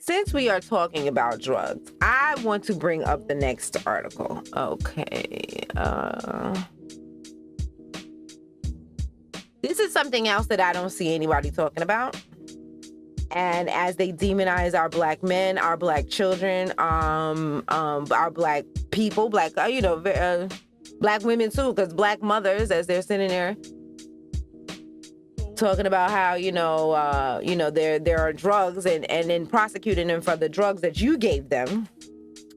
Since we are talking about drugs, I want to bring up the next article. Okay. This is something else that I don't see anybody talking about. And as they demonize our black men, our black children, our black people, black women too, because black mothers, as they're sitting there talking about how there are drugs and then prosecuting them for the drugs that you gave them.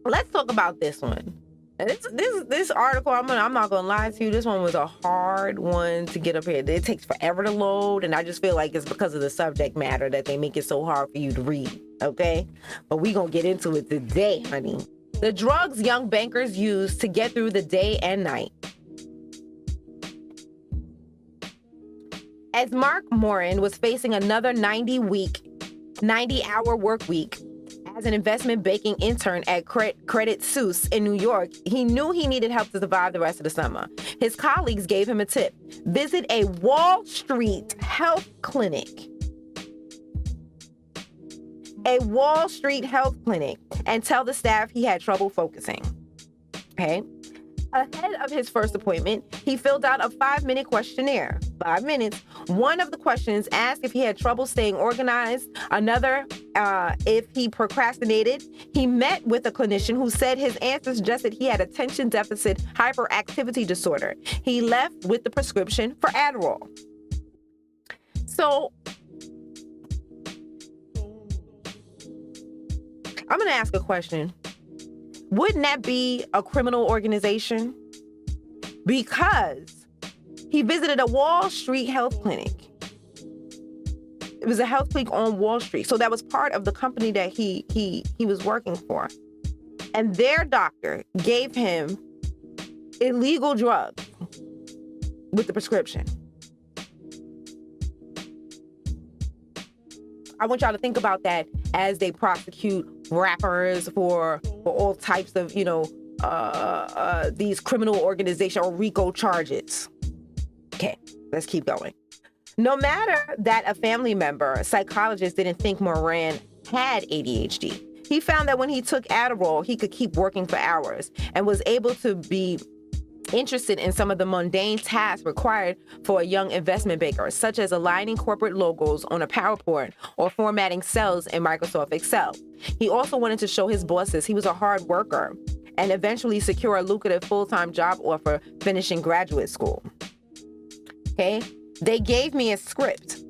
Let's talk about this one. And this article, I'm not gonna lie to you, this one was a hard one to get up here. It takes forever to load, and I just feel like it's because of the subject matter that they make it so hard for you to read. Okay, but we gonna get into it today, honey. The drugs young bankers use to get through the day and night. As Mark Morin was facing another 90-hour work week as an investment banking intern at Credit Suisse in New York, he knew he needed help to survive the rest of the summer. His colleagues gave him a tip: visit a Wall Street health clinic. A Wall Street health clinic, and tell the staff he had trouble focusing. Okay. Ahead of his first appointment, he filled out a 5-minute questionnaire. 5 minutes. One of the questions asked if he had trouble staying organized. Another, if he procrastinated. He met with a clinician who said his answer suggested he had attention deficit hyperactivity disorder. He left with the prescription for Adderall. So, I'm going to ask a question. Wouldn't that be a criminal organization? Because he visited a Wall Street health clinic. It was a health clinic on Wall Street. So that was part of the company that he was working for. And their doctor gave him illegal drugs with the prescription. I want y'all to think about that as they prosecute rappers for all types of, these criminal organization or RICO charges. Okay, let's keep going. No matter that a family member, a psychologist, didn't think Moran had ADHD, he found that when he took Adderall, he could keep working for hours and was able to be interested in some of the mundane tasks required for a young investment banker, such as aligning corporate logos on a PowerPoint or formatting cells in Microsoft Excel. He also wanted to show his bosses he was a hard worker and eventually secure a lucrative full-time job offer finishing graduate school. Okay, they gave me a script,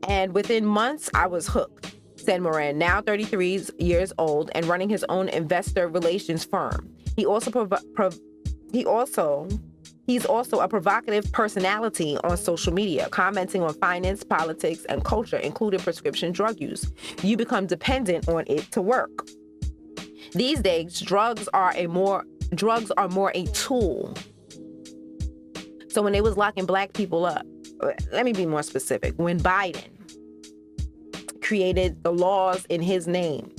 and within months I was hooked, said Moran, now 33 years old and running his own investor relations firm. He's also a provocative personality on social media, commenting on finance, politics, and culture, including prescription drug use. You become dependent on it to work. These days, drugs are more a tool. So when they was locking black people up, let me be more specific. When Biden created the laws in his name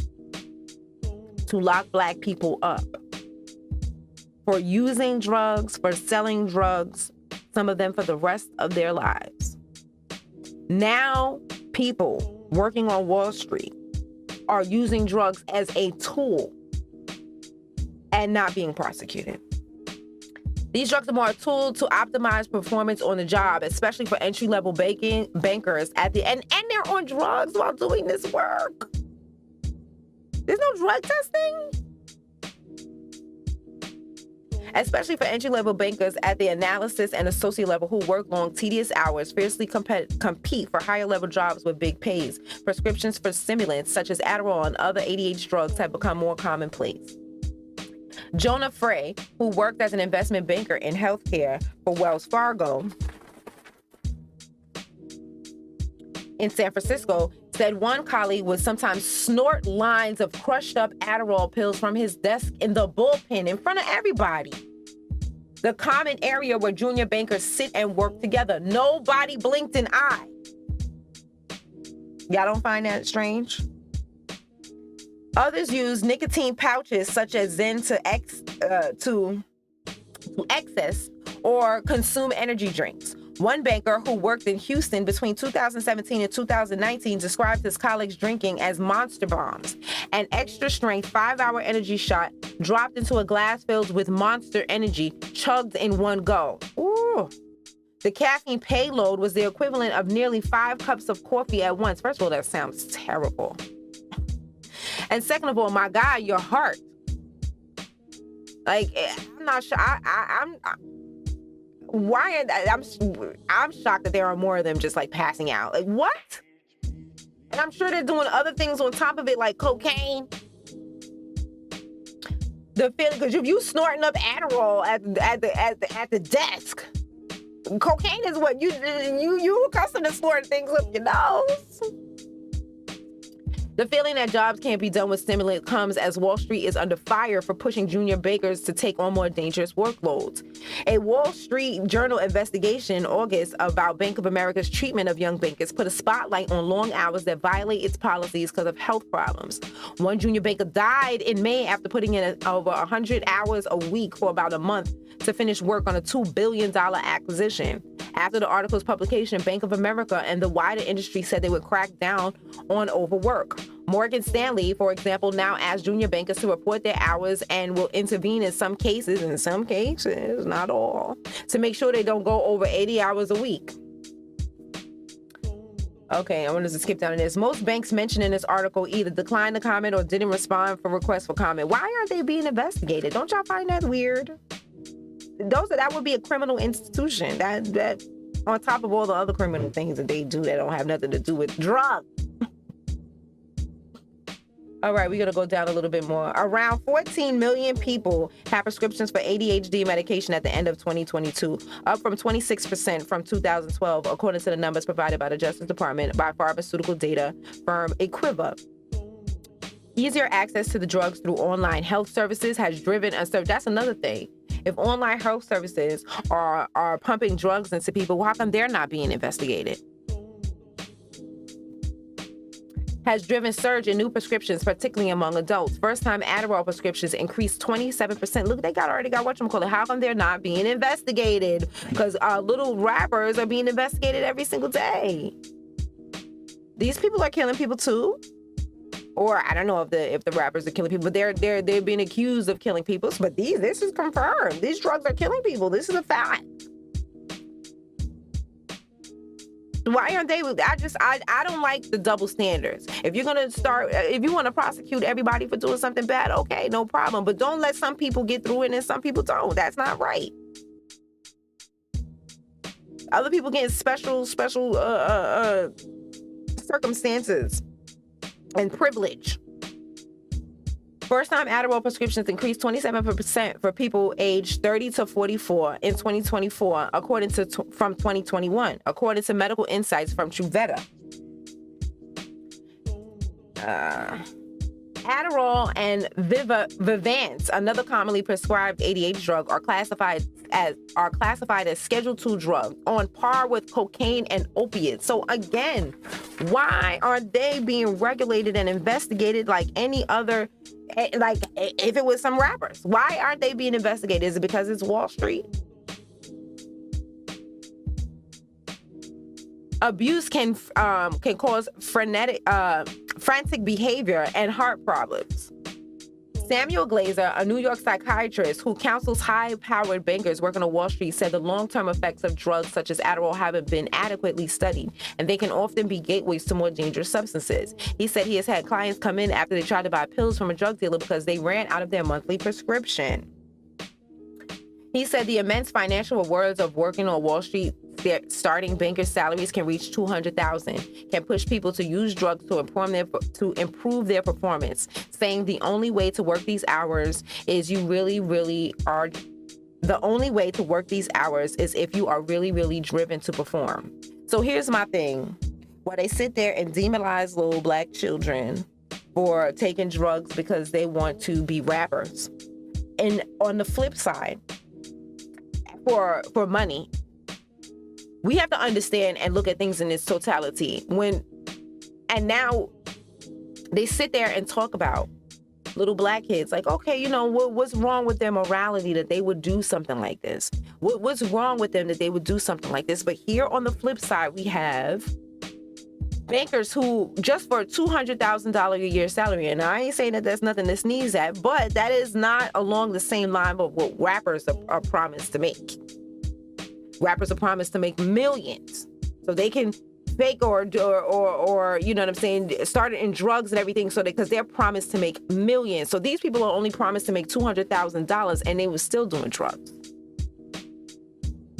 to lock black people up, for using drugs, for selling drugs, some of them for the rest of their lives. Now, people working on Wall Street are using drugs as a tool and not being prosecuted. These drugs are more a tool to optimize performance on the job, especially for entry-level bankers at the end. And they're on drugs while doing this work. There's no drug testing. Especially for entry-level bankers at the analysis and associate level who work long, tedious hours, fiercely compete for higher-level jobs with big pays. Prescriptions for stimulants, such as Adderall and other ADHD drugs, have become more commonplace. Jonah Frey, who worked as an investment banker in healthcare for Wells Fargo in San Francisco, said one colleague would sometimes snort lines of crushed up Adderall pills from his desk in the bullpen in front of everybody. The common area where junior bankers sit and work together. Nobody blinked an eye. Y'all don't find that strange? Others use nicotine pouches such as Zen to excess or consume energy drinks. One banker who worked in Houston between 2017 and 2019 described his colleagues drinking as monster bombs, an extra-strength 5-hour energy shot dropped into a glass filled with Monster Energy, chugged in one go. Ooh. The caffeine payload was the equivalent of nearly 5 cups of coffee at once. First of all, that sounds terrible. And second of all, my God, your heart. Like, I'm not sure. I'm shocked that there are more of them just like passing out. Like, what? And I'm sure they're doing other things on top of it, like cocaine. The feeling, because if you snorting up Adderall at the desk, cocaine is what you accustomed to snorting things up your nose. The feeling that jobs can't be done with stimulant comes as Wall Street is under fire for pushing junior bankers to take on more dangerous workloads. A Wall Street Journal investigation in August about Bank of America's treatment of young bankers put a spotlight on long hours that violate its policies because of health problems. One junior banker died in May after putting in over 100 hours a week for about a month to finish work on a $2 billion acquisition. After the article's publication, Bank of America and the wider industry said they would crack down on overwork. Morgan Stanley, for example, now asks junior bankers to report their hours and will intervene in some cases, not all, to make sure they don't go over 80 hours a week. Okay, I wanted to skip down to this. Most banks mentioned in this article either declined to comment or didn't respond for requests for comment. Why aren't they being investigated? Don't y'all find that weird? That would be a criminal institution. That on top of all the other criminal things that they do that don't have nothing to do with drugs. All right, we're going to go down a little bit more. Around 14 million people have prescriptions for ADHD medication at the end of 2022, up from 26% from 2012, according to the numbers provided by the Justice Department by pharmaceutical data firm Equiva. Easier access to the drugs through online health services has driven that's another thing. If online health services are pumping drugs into people, how come they're not being investigated? Has driven surge in new prescriptions, particularly among adults. First-time Adderall prescriptions increased 27%. Look, they already got whatchamacallit. How come they're not being investigated? Because little rappers are being investigated every single day. These people are killing people too. Or I don't know if the rappers are killing people, but they're being accused of killing people. But this is confirmed. These drugs are killing people. This is a fact. Why aren't they? I don't like the double standards. If you want to prosecute everybody for doing something bad, okay, no problem. But don't let some people get through it and some people don't. That's not right. Other people getting special circumstances and privilege. First-time Adderall prescriptions increased 27% for people aged 30 to 44 in 2024, from 2021, according to medical insights from Truveta. Adderall and Vyvanse, another commonly prescribed ADHD drug, are classified as Schedule II drugs, on par with cocaine and opiates. So again, why aren't they being regulated and investigated like any other? Like if it was some rappers, why aren't they being investigated? Is it because it's Wall Street? Abuse can cause frantic behavior and heart problems. Samuel Glazer, a New York psychiatrist who counsels high-powered bankers working on Wall Street, said the long-term effects of drugs such as Adderall haven't been adequately studied, and they can often be gateways to more dangerous substances. He said he has had clients come in after they tried to buy pills from a drug dealer because they ran out of their monthly prescription. He said the immense financial rewards of working on Wall Street, their starting bankers' salaries can reach $200,000, can push people to use drugs to improve their performance, saying the only way to work these hours is the only way to work these hours is if you are really, really driven to perform. So here's my thing. While they sit there and demonize little black children for taking drugs because they want to be rappers, and on the flip side, for money, we have to understand and look at things in its totality. And now they sit there and talk about little black kids. Like, okay, you know, what's wrong with their morality that they would do something like this? What's wrong with them that they would do something like this? But here on the flip side, we have bankers who just for a $200,000 a year salary, and I ain't saying that that's nothing to sneeze at, but that is not along the same line of what rappers are promised to make. Rappers are promised to make millions, so they can fake or you know what I'm saying, start in drugs and everything, so because they're promised to make millions. So these people are only promised to make $200,000, and they were still doing drugs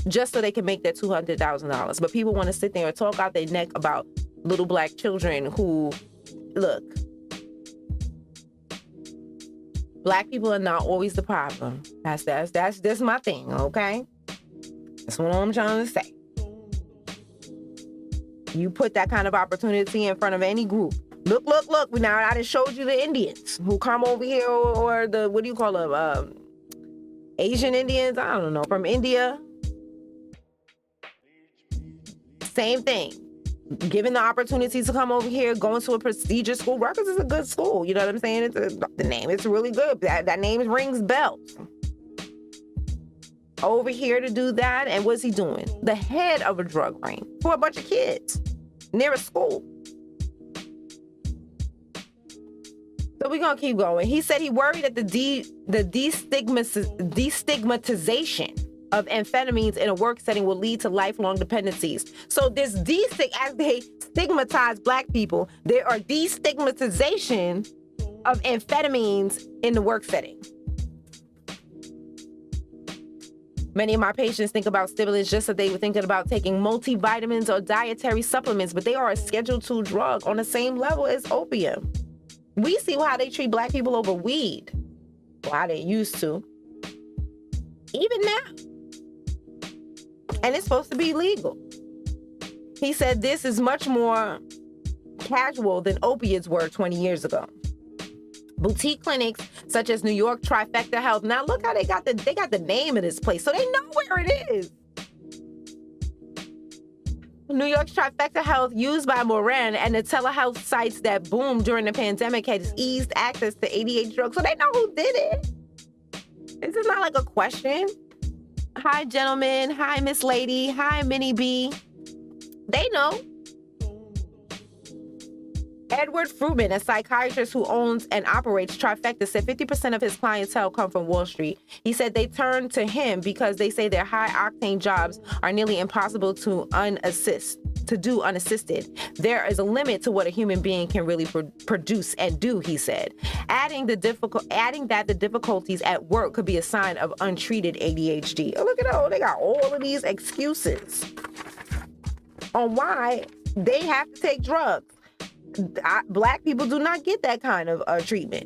just so they can make that $200,000. But people want to sit there and talk out their neck about little black children who, look, black people are not always the problem. That's my thing, okay? That's what I'm trying to say. You put that kind of opportunity in front of any group. Look. Now I just showed you the Indians who come over here, or the, what do you call them? Asian Indians? I don't know. From India. Same thing. Given the opportunity to come over here, going to a prestigious school. Rutgers is a good school. You know what I'm saying? The name is really good. That name rings bells. Over here to do that, and what's he doing? The head of a drug ring for a bunch of kids near a school. So we're gonna keep going. He said he worried that the destigmatization of amphetamines in a work setting will lead to lifelong dependencies. So this as they stigmatize black people, there are destigmatization of amphetamines in the work setting. Many of my patients think about stimulants just as they were thinking about taking multivitamins or dietary supplements, but they are a Schedule II drug on the same level as opium. We see how they treat black people over weed. Well, how they used to. Even now. And it's supposed to be legal. He said this is much more casual than opiates were 20 years ago. Boutique clinics such as New York Trifecta Health. Now look how they got the name of this place, so they know where it is. New York's Trifecta Health, used by Moran and the telehealth sites that boomed during the pandemic, has eased access to ADHD drugs, so they know who did it. This is not like a question. Hi, gentlemen. Hi, Miss Lady. Hi, Minnie B. They know. Edward Fruitman, a psychiatrist who owns and operates Trifecta, said 50% of his clientele come from Wall Street. He said they turn to him because they say their high-octane jobs are nearly impossible to do unassisted. There is a limit to what a human being can really produce and do, he said, adding that the difficulties at work could be a sign of untreated ADHD. Oh, look at that. They got all of these excuses on why they have to take drugs. Black people do not get that kind of treatment.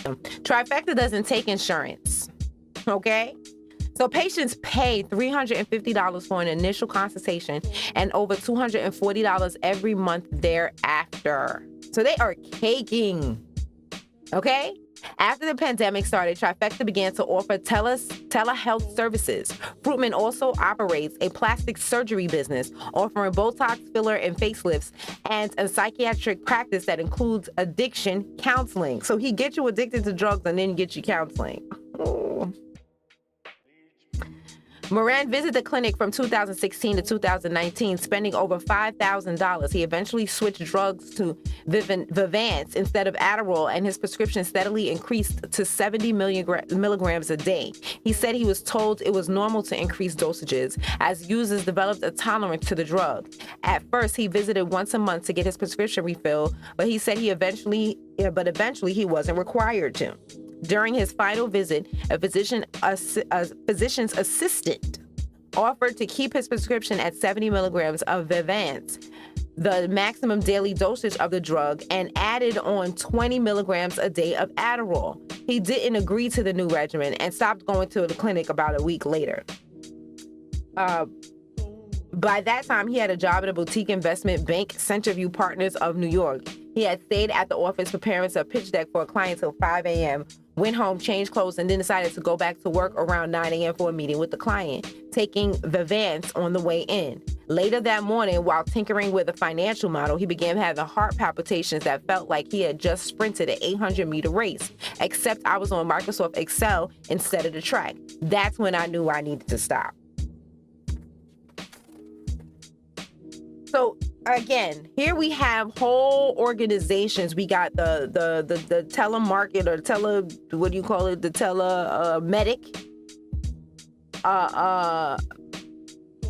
Trifecta doesn't take insurance, okay? So patients pay $350 for an initial consultation and over $240 every month thereafter. So they are caking, okay? After the pandemic started, Trifecta began to offer telehealth services. Fruitman also operates a plastic surgery business, offering Botox, filler, and facelifts, and a psychiatric practice that includes addiction counseling. So he gets you addicted to drugs and then gets you counseling. Oh. Moran visited the clinic from 2016 to 2019, spending over $5,000. He eventually switched drugs to Vyvanse instead of Adderall, and his prescription steadily increased to 70 milligrams a day. He said he was told it was normal to increase dosages as users developed a tolerance to the drug. At first, he visited once a month to get his prescription refilled, but he said eventually he wasn't required to. During his final visit, a physician's assistant offered to keep his prescription at 70 milligrams of Vyvanse, the maximum daily dosage of the drug, and added on 20 milligrams a day of Adderall. He didn't agree to the new regimen and stopped going to the clinic about a week later. By that time, he had a job at a boutique investment bank, Centerview Partners of New York. He had stayed at the office preparing a pitch deck for a client till 5 a.m., went home, changed clothes, and then decided to go back to work around 9 a.m. for a meeting with the client, taking Vyvanse on the way in. Later that morning, while tinkering with a financial model, he began having heart palpitations that felt like he had just sprinted an 800-meter race, except I was on Microsoft Excel instead of the track. That's when I knew I needed to stop. So again, here we have whole organizations. We got the telemarket or what do you call it? The telemedic,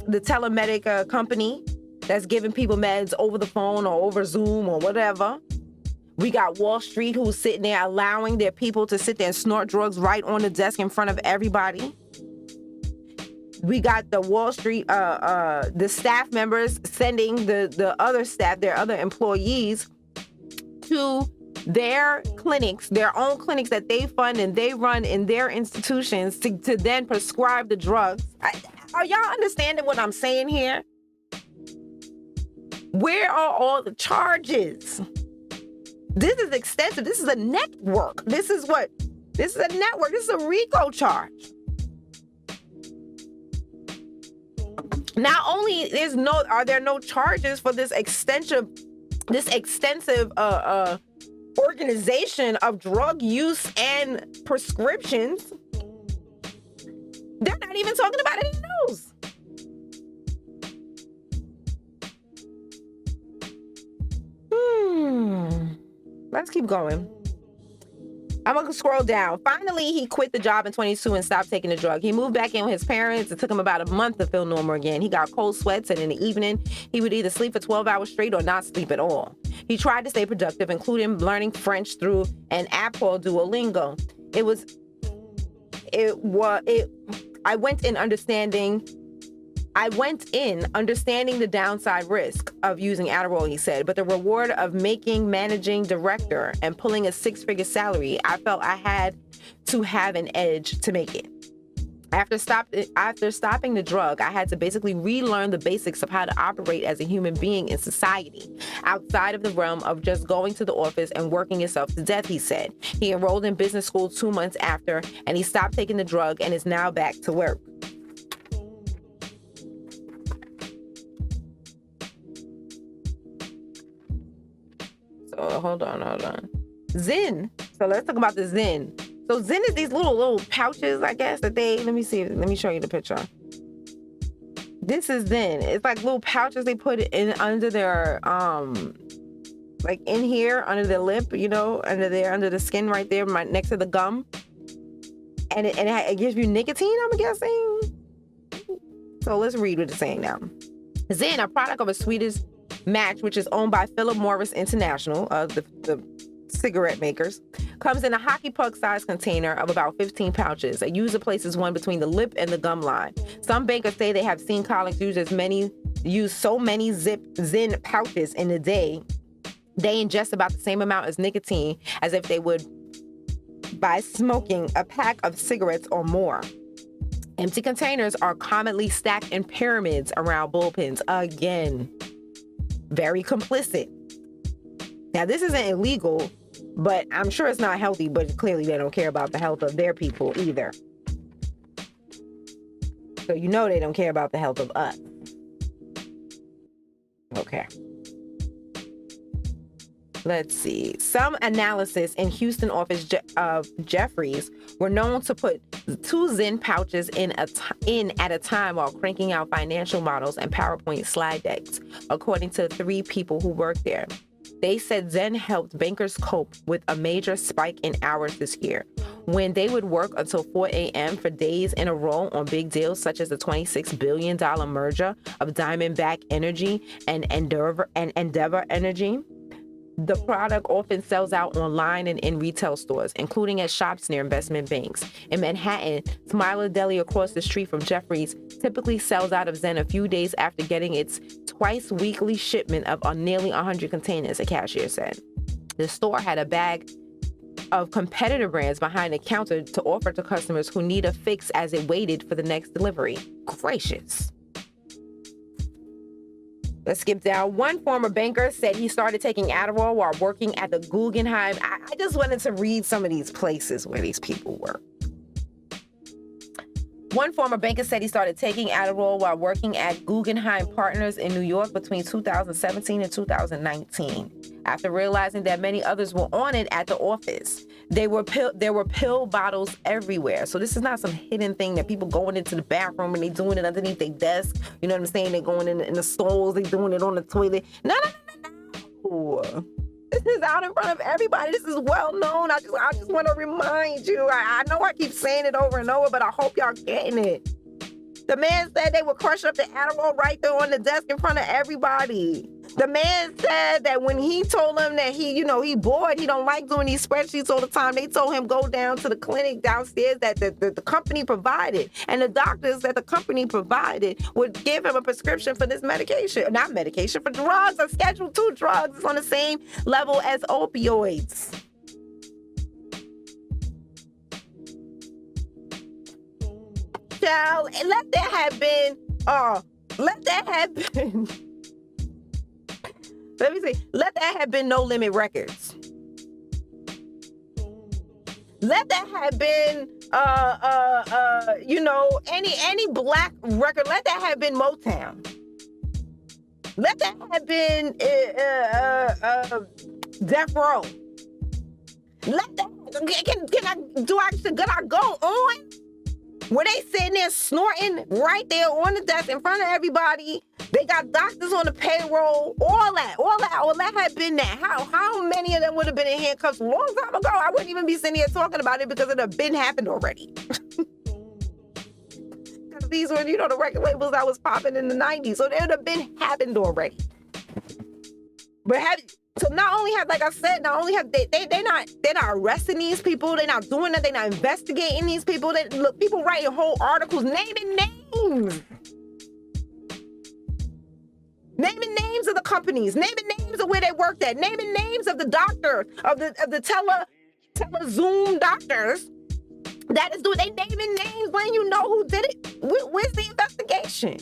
the telemedic company that's giving people meds over the phone or over Zoom or whatever. We got Wall Street who's sitting there allowing their people to sit there and snort drugs right on the desk in front of everybody. We got the Wall Street, the staff members sending the other staff, their other employees, to their clinics, their own clinics that they fund and they run in their institutions to then prescribe the drugs. Are y'all understanding what I'm saying here? Where are all the charges? This is extensive. This is a network. This is a network. This is a RICO charge. Not only are there no charges for this extensive organization of drug use and prescriptions, they're not even talking about it in the news. Let's keep going. I'm gonna scroll down. Finally, he quit the job in 22 and stopped taking the drug. He moved back in with his parents. It took him about a month to feel normal again. He got cold sweats, and in the evening, he would either sleep for 12 hours straight or not sleep at all. He tried to stay productive, including learning French through an app called Duolingo. I went in understanding the downside risk of using Adderall, he said, but the reward of making managing director and pulling a 6-figure salary, I felt I had to have an edge to make it. After stopping the drug, I had to basically relearn the basics of how to operate as a human being in society, outside of the realm of just going to the office and working yourself to death, he said. He enrolled in business school 2 months after, and he stopped taking the drug and is now back to work. So hold on. Zen. So let's talk about the Zen. So Zen is these little pouches, I guess, that let me show you the picture. This is Zen. It's like little pouches they put in under their, like in here, under the lip, under the skin right there, next to the gum. And it gives you nicotine, I'm guessing. So let's read what it's saying now. Zen, a product of a Swedish match, which is owned by Philip Morris International, the cigarette makers, comes in a hockey puck-sized container of about 15 pouches. A user places one between the lip and the gum line. Some bankers say they have seen colleagues use so many Zen pouches in a day. They ingest about the same amount as nicotine as if they would by smoking a pack of cigarettes or more. Empty containers are commonly stacked in pyramids around bullpens. Again, very complicit. Now, this isn't illegal, but I'm sure it's not healthy, but clearly they don't care about the health of their people either. So they don't care about the health of us. Okay. Let's see. Some analysis in Houston office of Jeffries were known to put 2 Zen pouches in at a time while cranking out financial models and PowerPoint slide decks, according to 3 people who worked there. They said Zen helped bankers cope with a major spike in hours this year, when they would work until 4 a.m. for days in a row on big deals such as the $26 billion merger of Diamondback Energy and Endeavor Energy. The product often sells out online and in retail stores, including at shops near investment banks. In Manhattan, Smiler Deli across the street from Jeffries typically sells out of Zen a few days after getting its twice-weekly shipment of nearly 100 containers, a cashier said. The store had a bag of competitor brands behind the counter to offer to customers who need a fix as it waited for the next delivery. Gracious. Let's skip down. One former banker said he started taking Adderall while working at the Guggenheim. I just wanted to read some of these places where these people work. One former banker said he started taking Adderall while working at Guggenheim Partners in New York between 2017 and 2019. After realizing that many others were on it at the office, there were pill bottles everywhere. So this is not some hidden thing that people going into the bathroom and they doing it underneath their desk. You know what I'm saying? They going in the stalls, they doing it on the toilet. No. This is out in front of everybody. This is well known. I just want to remind you. I know I keep saying it over and over, but I hope y'all getting it. The man said they would crush up the Adderall right there on the desk in front of everybody. The man said that when he told them that he bored, he don't like doing these spreadsheets all the time. They told him go down to the clinic downstairs that the company provided. And the doctors that the company provided would give him a prescription for this medication. Not medication, for drugs, or Schedule II drugs. It's on the same level as opioids. Child, let that have been, let me see, let that have been No Limit Records. Let that have been, any black record. Let that have been Motown. Let that have been Death Row. Let that, can I go on? Where they sitting there snorting right there on the desk in front of everybody. They got doctors on the payroll. All that had been that. How many of them would have been in handcuffs a long time ago? I wouldn't even be sitting here talking about it because it had been happened already. Because these were, the record labels that was popping in the 90s. So they would have been happened already. But so not only have, like I said, they're not arresting these people, they're not doing that, they're not investigating these people. People writing whole articles naming names. Naming names of the companies, naming names of where they worked at, naming names of the doctors, of the Tela Zoom doctors. That is doing, they naming names, letting you know who did it. Where's the investigation?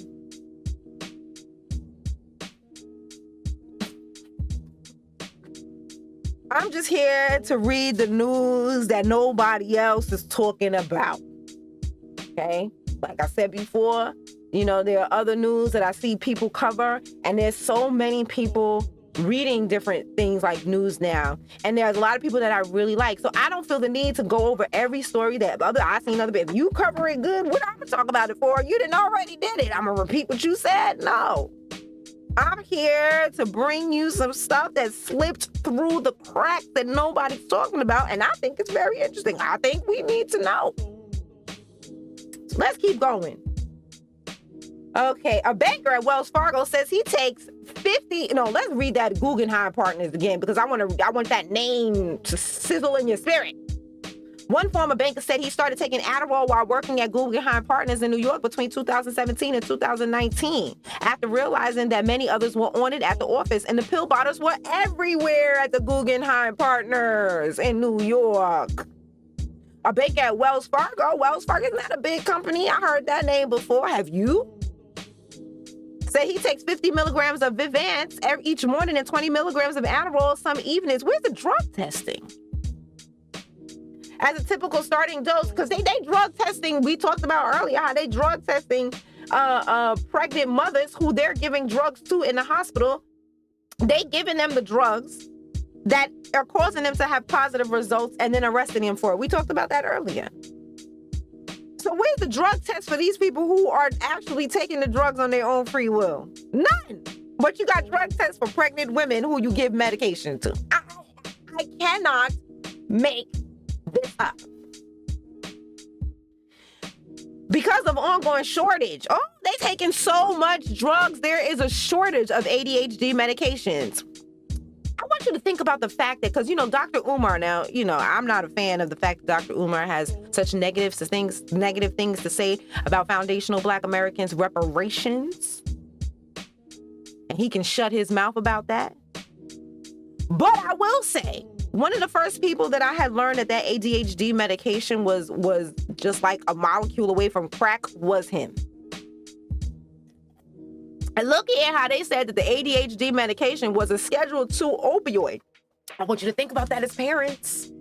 I'm just here to read the news that nobody else is talking about. Okay? Like I said before, there are other news that I see people cover, and there's so many people reading different things like news now. And there's a lot of people that I really like. So I don't feel the need to go over every story that I seen other people. If you cover it good, what I'm gonna talk about it for? You didn't already did it. I'm gonna repeat what you said? No. I'm here to bring you some stuff that slipped through the cracks that nobody's talking about, and I think it's very interesting. I think we need to know. So let's keep going. Okay, a banker at Wells Fargo says he takes 50. No, let's read that Guggenheim Partners again because I want that name to sizzle in your spirit. One former banker said he started taking Adderall while working at Guggenheim Partners in New York between 2017 and 2019, after realizing that many others were on it at the office, and the pill bottles were everywhere at the Guggenheim Partners in New York. A banker at Wells Fargo is not a big company. I heard that name before. Have you? Said he takes 50 milligrams of Vivance each morning and 20 milligrams of Adderall some evenings. Where's the drug testing? As a typical starting dose, because they drug testing, we talked about earlier how they drug testing pregnant mothers who they're giving drugs to in the hospital. They giving them the drugs that are causing them to have positive results and then arresting them for it. We talked about that earlier. So where's the drug test for these people who are actually taking the drugs on their own free will? None. But you got drug tests for pregnant women who you give medication to. I cannot make this up. Because of ongoing shortage. Oh, they taking so much drugs. There is a shortage of ADHD medications. I want you to think about the fact that, because, Dr. Umar now, I'm not a fan of the fact that Dr. Umar has such negative things to say about foundational Black Americans' reparations. And he can shut his mouth about that. But I will say, one of the first people that I had learned that ADHD medication was just like a molecule away from crack was him. And look at how they said that the ADHD medication was a Schedule II opioid. I want you to think about that as parents.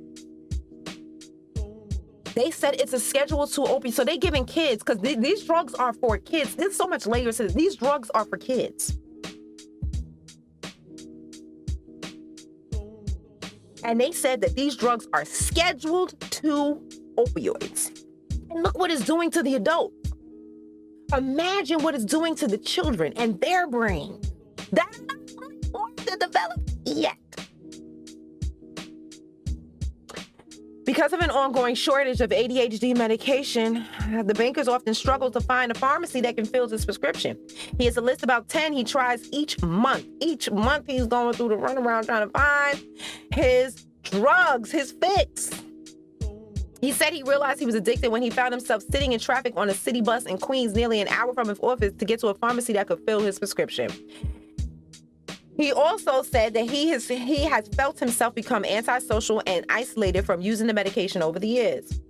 They said it's a Schedule II opioid. So they're giving kids, because these drugs are for kids. There's so much layers to this. These drugs are for kids. And they said that these drugs are Scheduled II opioids. And look what it's doing to the adult. Imagine what it's doing to the children and their brain. That's not fully formed and developed yet. Because of an ongoing shortage of ADHD medication, the bankers often struggle to find a pharmacy that can fill his prescription. He has a list of about 10 he tries each month. Each month he's going through the runaround trying to find his drugs, his fix. He said he realized he was addicted when he found himself sitting in traffic on a city bus in Queens nearly an hour from his office to get to a pharmacy that could fill his prescription. He also said that he has felt himself become antisocial and isolated from using the medication over the years.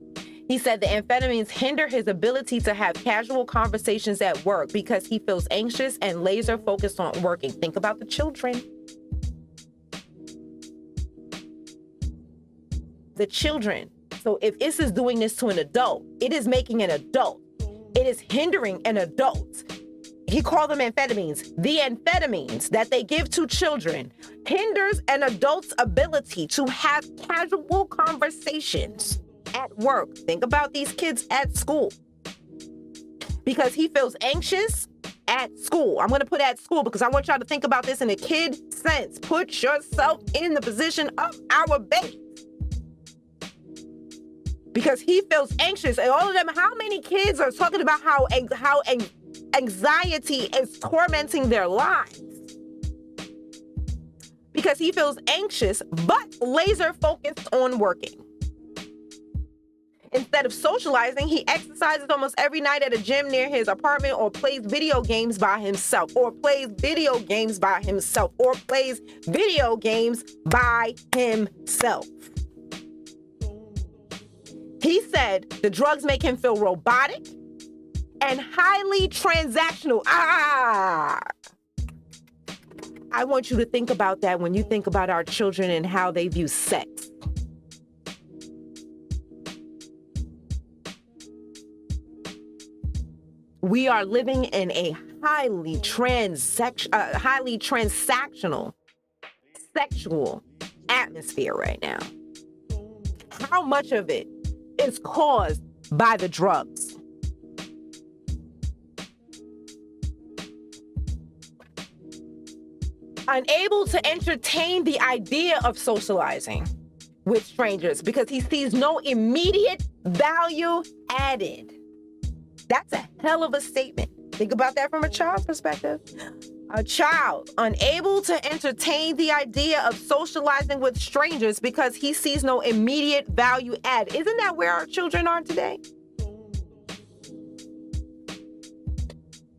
He said the amphetamines hinder his ability to have casual conversations at work because he feels anxious and laser focused on working. Think about the children. The children. So if this is doing this to an adult, it is making an adult. It is hindering an adult. He called them amphetamines. The amphetamines that they give to children hinders an adult's ability to have casual conversations at work. Think about these kids at school. Because he feels anxious at school. I'm going to put at school because I want y'all to think about this in a kid sense. Put yourself in the position of our baby. Because he feels anxious. And all of them, how many kids are talking about how anxiety is tormenting their lives? Because he feels anxious, but laser focused on working. Instead of socializing, he exercises almost every night at a gym near his apartment or plays video games by himself, He said the drugs make him feel robotic and highly transactional. I want you to think about that when you think about our children and how they view sex. We are living in a highly transactional sexual atmosphere right now. How much of it is caused by the drugs? Unable to entertain the idea of socializing with strangers because he sees no immediate value added. That's a hell of a statement. Think about that from a child's perspective. A child unable to entertain the idea of socializing with strangers because he sees no immediate value add. Isn't that where our children are today?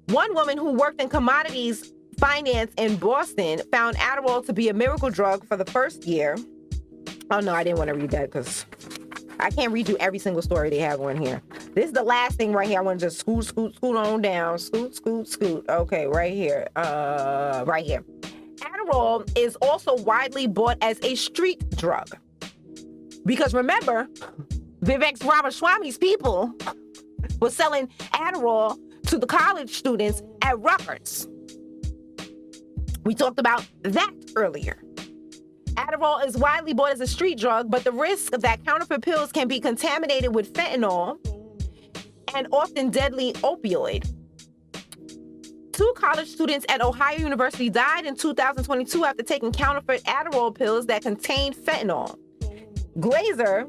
One woman who worked in commodities finance in Boston found Adderall to be a miracle drug for the first year. Oh no, I didn't want to read that because I can't read you every single story they have on here. This is the last thing right here. I want to just scoot on down. Scoot. Okay, right here. Adderall is also widely bought as a street drug. Because remember, Vivek Ramaswamy's people were selling Adderall to the college students at Rutgers. We talked about that earlier. Adderall is widely bought as a street drug, but the risk that counterfeit pills can be contaminated with fentanyl, an often deadly opioid. 2 college students at Ohio University died in 2022 after taking counterfeit Adderall pills that contained fentanyl. Glazer,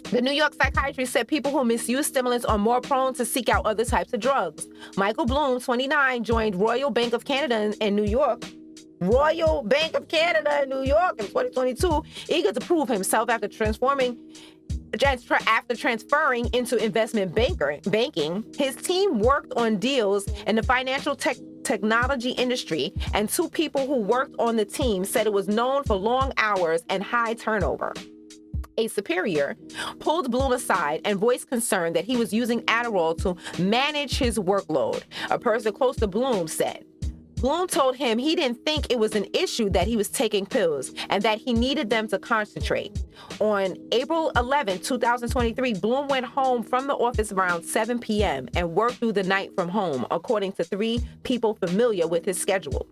the New York psychiatrist, said people who misuse stimulants are more prone to seek out other types of drugs. Michael Bloom, 29, joined Royal Bank of Canada in New York. Royal Bank of Canada in New York in 2022, eager to prove himself after transferring into investment banking. His team worked on deals in the financial technology industry, and 2 people who worked on the team said it was known for long hours and high turnover. A superior pulled Bloom aside and voiced concern that he was using Adderall to manage his workload. A person close to Bloom said, Bloom told him he didn't think it was an issue that he was taking pills and that he needed them to concentrate. On April 11, 2023, Bloom went home from the office around 7 p.m. and worked through the night from home, according to 3 people familiar with his schedule.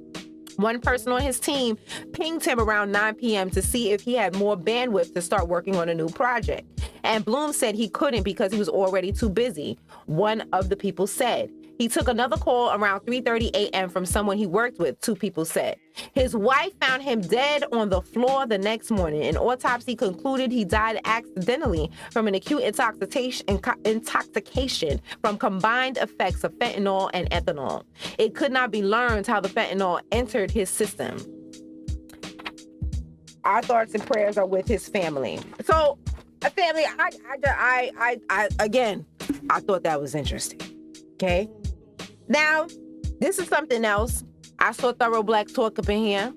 One person on his team pinged him around 9 p.m. to see if he had more bandwidth to start working on a new project. And Bloom said he couldn't because he was already too busy, one of the people said. He took another call around 3:30 a.m. from someone he worked with, 2 people said. His wife found him dead on the floor the next morning. An autopsy concluded he died accidentally from an acute intoxication from combined effects of fentanyl and ethanol. It could not be learned how the fentanyl entered his system. Our thoughts and prayers are with his family. So, family, again, I thought that was interesting. Okay? Now, this is something else. I saw Thorough Black Talk up in here.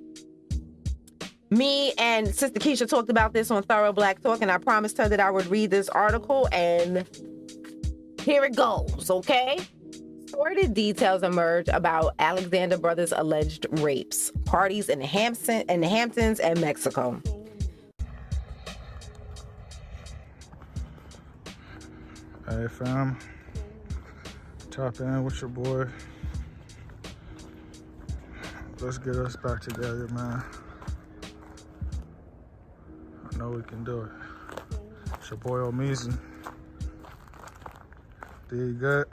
Me and Sister Keisha talked about this on Thorough Black Talk, and I promised her that I would read this article, and here it goes, okay? Snorted details emerge about Alexander Brothers' alleged rapes, parties in the Hamptons and Mexico. Hey, fam. Tap in with your boy. Let's get us back together, man. I know we can do it. It's your boy Omeezy. Did good?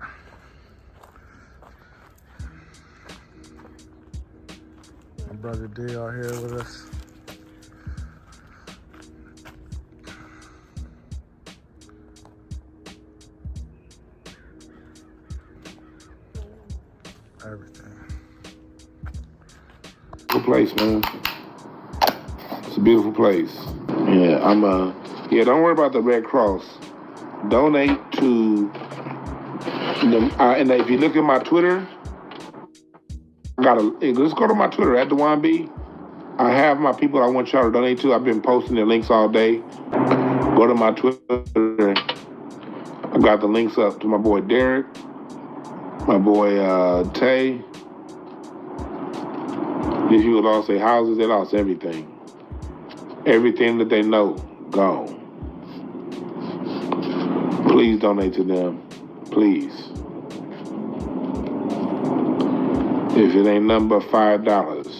My brother D out here with us. Everything. Beautiful place, man. It's a beautiful place. Yeah, don't worry about the Red Cross. Donate to them. And if you look at my Twitter, let's go to my Twitter at @DeWanB. I have my people I want y'all to donate to. I've been posting the links all day. Go to my Twitter. I got the links up to my boy Derek, my boy Tay. These people lost their houses, they lost everything. Everything that they know, gone. Please donate to them, please. If it ain't nothing but $5,